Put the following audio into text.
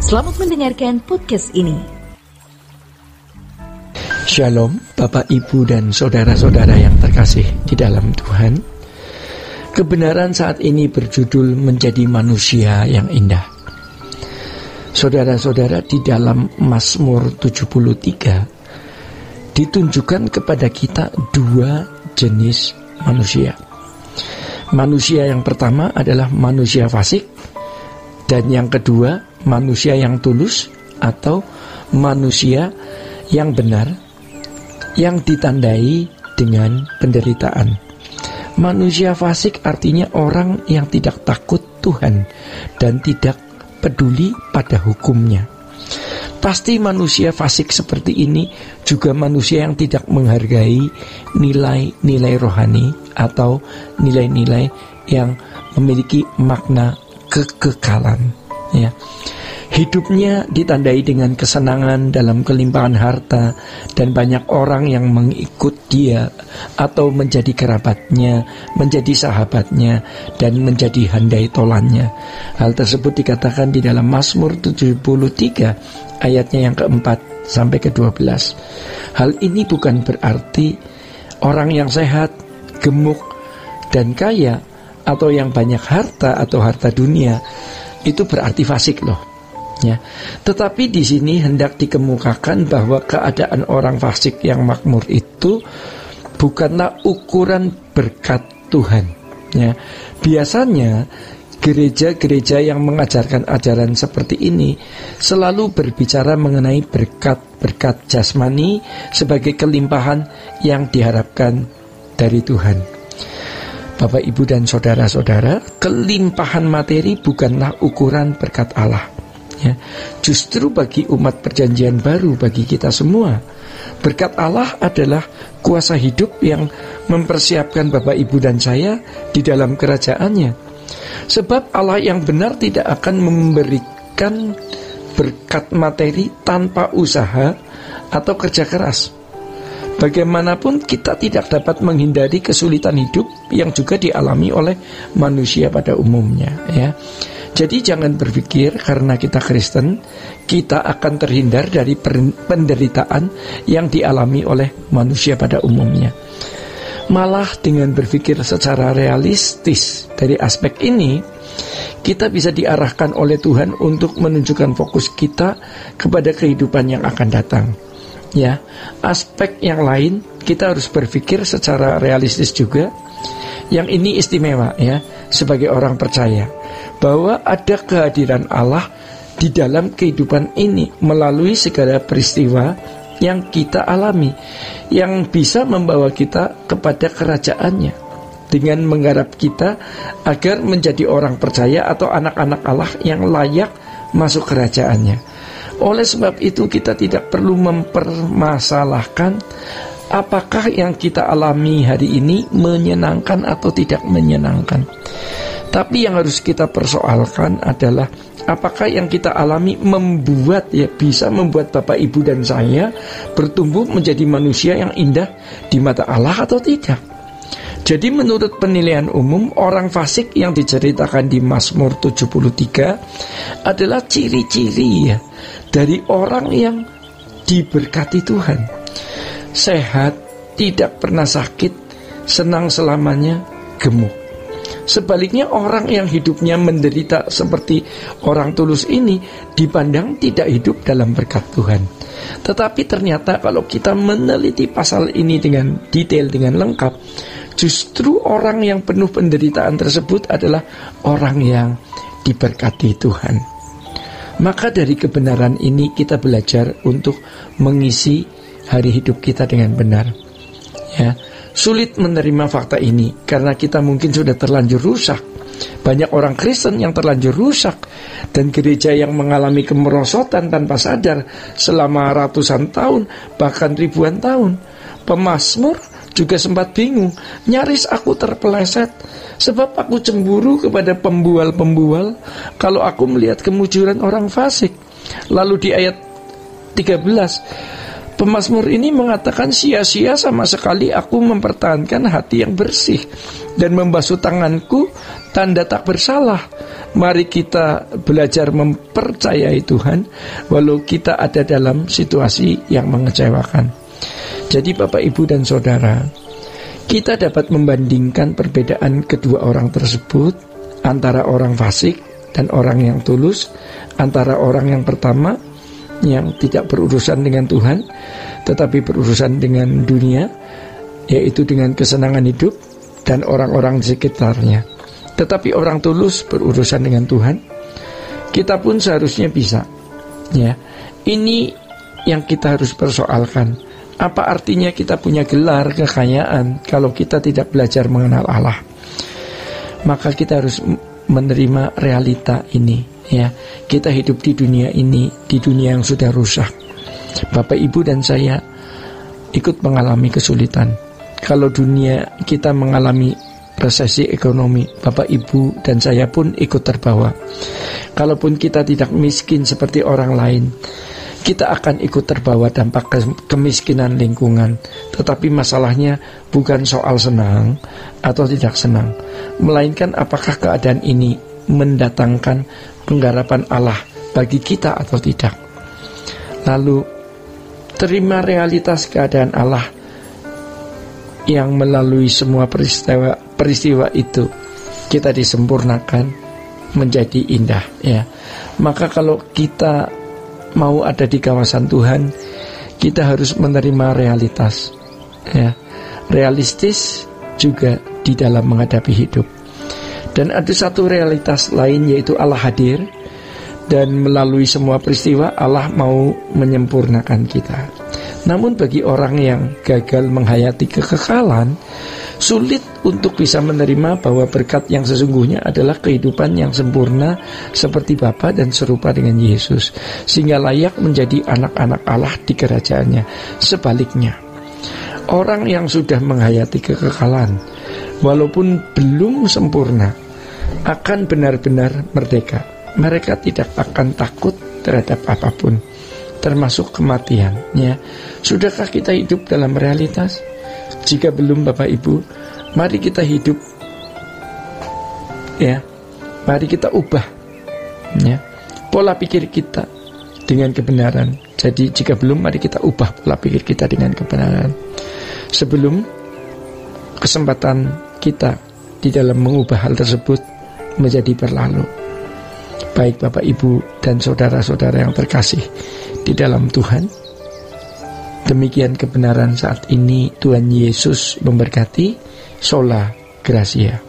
Selamat mendengarkan podcast ini. Shalom, Bapak, Ibu, dan saudara-saudara yang terkasih di dalam Tuhan. Kebenaran saat ini berjudul menjadi manusia yang indah. Saudara-saudara, di dalam Mazmur 73 ditunjukkan kepada kita dua jenis manusia. Manusia yang pertama adalah manusia fasik, dan yang kedua manusia yang tulus atau manusia yang benar, yang ditandai dengan penderitaan. Manusia fasik artinya orang yang tidak takut Tuhan dan tidak peduli pada hukumnya. Pasti manusia fasik seperti ini juga manusia yang tidak menghargai nilai-nilai rohani atau nilai-nilai yang memiliki makna kekekalan, ya. Hidupnya ditandai dengan kesenangan dalam kelimpahan harta, dan banyak orang yang mengikut dia atau menjadi kerabatnya, menjadi sahabatnya, dan menjadi handai tolannya. Hal tersebut dikatakan di dalam Mazmur 73 ayatnya yang keempat sampai ke-12. Hal ini bukan berarti orang yang sehat, gemuk, dan kaya, atau yang banyak harta atau harta dunia itu berarti fasik loh, ya. Tetapi di sini hendak dikemukakan bahwa keadaan orang fasik yang makmur itu bukanlah ukuran berkat Tuhan, ya. Biasanya gereja-gereja yang mengajarkan ajaran seperti ini selalu berbicara mengenai berkat-berkat jasmani sebagai kelimpahan yang diharapkan dari Tuhan. Bapak, Ibu, dan saudara-saudara, kelimpahan materi bukanlah ukuran berkat Allah, ya. Justru bagi umat perjanjian baru, bagi kita semua, berkat Allah adalah kuasa hidup yang mempersiapkan Bapak, Ibu, dan saya di dalam kerajaannya. Sebab Allah yang benar tidak akan memberikan berkat materi tanpa usaha atau kerja keras. Bagaimanapun kita tidak dapat menghindari kesulitan hidup yang juga dialami oleh manusia pada umumnya, ya. Jadi jangan berpikir karena kita Kristen kita akan terhindar dari penderitaan yang dialami oleh manusia pada umumnya. Malah dengan berpikir secara realistis dari aspek ini, kita bisa diarahkan oleh Tuhan untuk menunjukkan fokus kita kepada kehidupan yang akan datang. Ya, aspek yang lain kita harus berpikir secara realistis juga. Yang ini istimewa, ya, sebagai orang percaya bahwa ada kehadiran Allah di dalam kehidupan ini melalui segala peristiwa yang kita alami, yang bisa membawa kita kepada kerajaannya dengan menggarap kita agar menjadi orang percaya atau anak-anak Allah yang layak masuk kerajaannya. Oleh sebab itu kita tidak perlu mempermasalahkan apakah yang kita alami hari ini menyenangkan atau tidak menyenangkan. Tapi yang harus kita persoalkan adalah apakah yang kita alami bisa membuat Bapak, Ibu, dan saya bertumbuh menjadi manusia yang indah di mata Allah atau tidak. Jadi menurut penilaian umum, orang fasik yang diceritakan di Mazmur 73 adalah ciri-ciri, ya, dari orang yang diberkati Tuhan. Sehat, tidak pernah sakit, senang selamanya, gemuk. Sebaliknya orang yang hidupnya menderita seperti orang tulus ini dipandang tidak hidup dalam berkat Tuhan. Tetapi ternyata kalau kita meneliti pasal ini dengan detail, dengan lengkap, justru orang yang penuh penderitaan tersebut adalah orang yang diberkati Tuhan. Maka dari kebenaran ini kita belajar untuk mengisi hari hidup kita dengan benar, ya. Sulit menerima fakta ini karena kita mungkin sudah terlanjur rusak. Banyak orang Kristen yang terlanjur rusak, dan gereja yang mengalami kemerosotan tanpa sadar selama ratusan tahun, bahkan ribuan tahun. Pemazmur juga sempat bingung, nyaris aku terpeleset, sebab aku cemburu kepada pembual-pembual kalau aku melihat kemujuran orang fasik. Lalu di ayat 13, Pemazmur ini mengatakan sia-sia sama sekali aku mempertahankan hati yang bersih dan membasuh tanda tak bersalah. Mari kita belajar mempercayai Tuhan walau kita ada dalam situasi yang mengecewakan. Jadi Bapak, Ibu, dan Saudara, kita dapat membandingkan perbedaan kedua orang tersebut, antara orang fasik dan orang yang tulus, antara orang yang pertama yang tidak berurusan dengan Tuhan tetapi berurusan dengan dunia, yaitu dengan kesenangan hidup dan orang-orang di sekitarnya. Tetapi orang tulus berurusan dengan Tuhan. Kita pun seharusnya bisa, ya. Ini yang kita harus persoalkan. Apa artinya kita punya gelar kekayaan kalau kita tidak belajar mengenal Allah? Maka kita harus menerima realita ini, ya. Kita hidup di dunia ini, di dunia yang sudah rusak. Bapak, Ibu, dan saya ikut mengalami kesulitan. Kalau dunia kita mengalami resesi ekonomi, Bapak, Ibu, dan saya pun ikut terbawa. Kalaupun kita tidak miskin seperti orang lain, kita akan ikut terbawa dampak kemiskinan lingkungan. Tetapi masalahnya bukan soal senang atau tidak senang, melainkan apakah keadaan ini mendatangkan penggarapan Allah bagi kita atau tidak. Lalu terima realitas keadaan Allah yang melalui semua peristiwa itu kita disempurnakan menjadi indah, ya. Maka kalau kita mau ada di kawasan Tuhan, kita harus menerima realitas, ya. Realistis juga di dalam menghadapi hidup. Dan ada satu realitas lain, yaitu Allah hadir, dan melalui semua peristiwa Allah mau menyempurnakan kita. Namun bagi orang yang gagal menghayati kekekalan, sulit untuk bisa menerima bahwa berkat yang sesungguhnya adalah kehidupan yang sempurna seperti Bapa dan serupa dengan Yesus, sehingga layak menjadi anak-anak Allah di kerajaannya. Sebaliknya, orang yang sudah menghayati kekekalan, walaupun belum sempurna, akan benar-benar merdeka. Mereka tidak akan takut terhadap apapun, termasuk kematian, ya. Sudahkah kita hidup dalam realitas? Jika belum, Bapak, Ibu, mari kita hidup, ya. Mari kita ubah, ya, pola pikir kita dengan kebenaran. Jadi jika belum, mari kita ubah pola pikir kita dengan kebenaran sebelum kesempatan kita di dalam mengubah hal tersebut menjadi berlalu. Baik Bapak, Ibu, dan saudara-saudara yang terkasih di dalam Tuhan, demikian kebenaran saat ini. Tuhan Yesus memberkati. Sola Gracia.